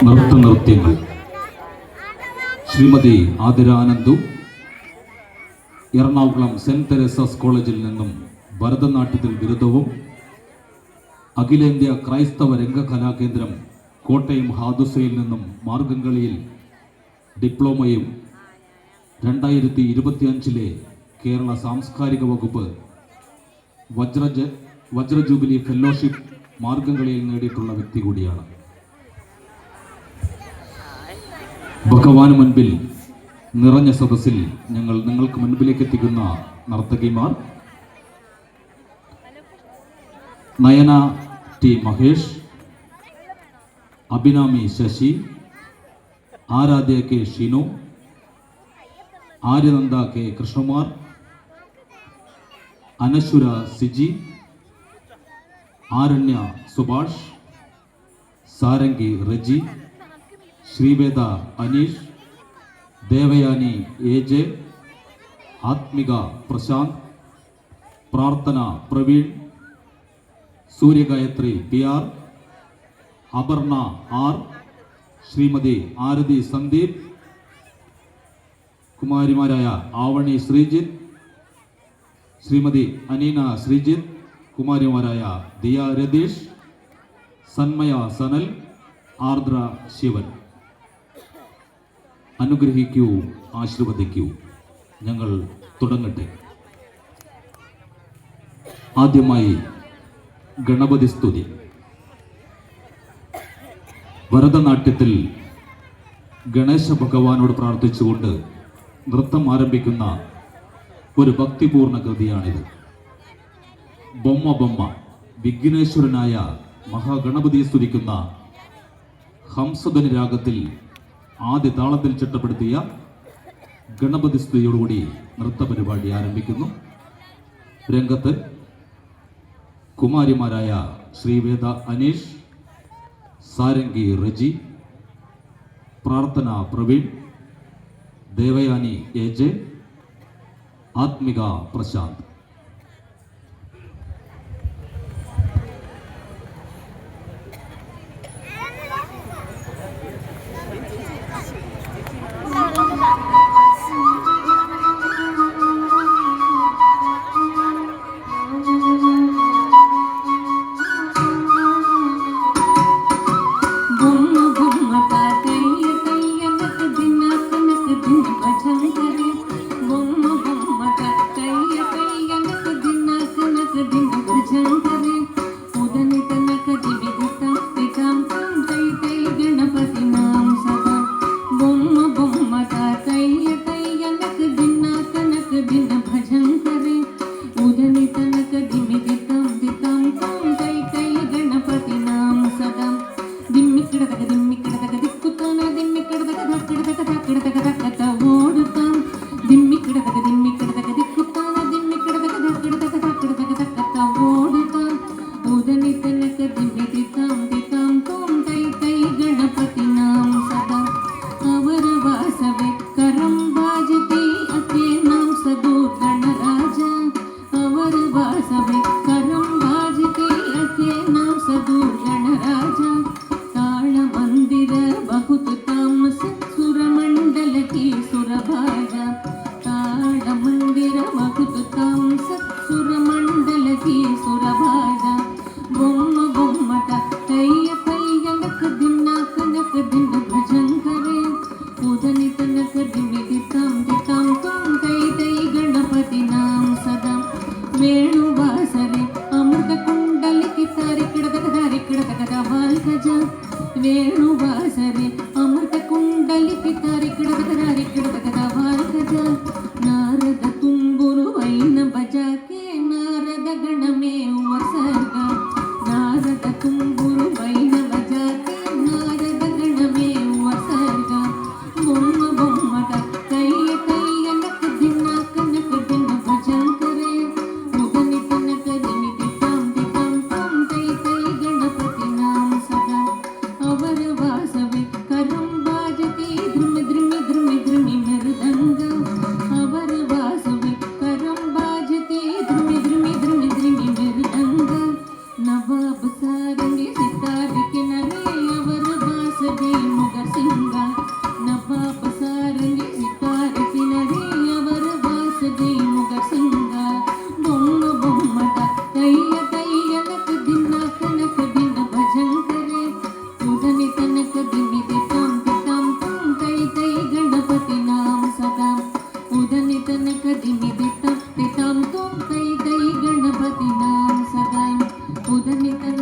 നൃത്തനൃത്യങ്ങൾ. Shrimati ആതിരാനന്ദു Ernakulam saint Teresa's കോളേജിൽ നിന്നും ഭരതനാട്യത്തിൽ ബിരുദവും അഖിലേന്ത്യാ ക്രൈസ്തവ രംഗകലാകേന്ദ്രം കോട്ടയം ഹാദുസയിൽ നിന്നും മാർഗംകളിയിൽ ഡിപ്ലോമയും 2025 കേരള സാംസ്കാരിക വകുപ്പ് വജ്ര ജൂബിലി ഫെല്ലോഷിപ്പ് മാർഗംകളിയിൽ നേടിയിട്ടുള്ള വ്യക്തി കൂടിയാണ്. ഭഗവാന് മുൻപിൽ നിറഞ്ഞ സദസ്സിൽ ഞങ്ങൾ നിങ്ങൾക്ക് മുൻപിലേക്ക് എത്തിക്കുന്ന നർത്തകിമാർ Nayana T Mahesh, Abhinami Sasi, Aradhya K Shinu, Aryananda K Krishnakumar, Anaswara Siji, Aranya Subhash, Sarangi Reji, Sreeveda Aneesh, Devayani AJ, Athmika Prasanth, Prarthana Praveen, Suryagayathri PR, Aparna R, Shrimati ആരതി സന്ദീപ്, കുമാരിമാരായ ആവണി ശ്രീജിത്ത്, ശ്രീമതി അനീന ശ്രീജിത്ത്, കുമാരിമാരായ ദിയ രതീഷ്, സന്മയ സനൽ, ആർദ്ര ശിവൻ. അനുഗ്രഹിക്കൂ, ആശീർവദിക്കൂ. ഞങ്ങൾ തുടങ്ങട്ടെ. ആദ്യമായി ഗണപതി സ്തുതി. ഭരതനാട്യത്തിൽ ഗണേശ ഭഗവാനോട് പ്രാർത്ഥിച്ചുകൊണ്ട് നൃത്തം ആരംഭിക്കുന്ന ഒരു ഭക്തിപൂർണ കൃതിയാണിത്. ബൊമ്മ ബൊമ്മ വിഘ്നേശ്വരനായ മഹാഗണപതിയെ സ്തുതിക്കുന്ന ഹംസധ്വനി രാഗത്തിൽ ആദ്യ താളത്തിൽ ചിട്ടപ്പെടുത്തിയ ഗണപതി സ്തുതിയോടുകൂടി നൃത്തപരിപാടി ആരംഭിക്കുന്നു. രംഗത്ത് കുമാരിമാരായ ശ്രീവേദ അനീഷ്, സാരംഗി റജി, പ്രാർത്ഥന പ്രവീൺ, ദേവയാനി AJ, ആത്മിക പ്രശാന്ത്. वासवे दिटं तिटां त्वं कै कै गणपतीनां सदा उदनितं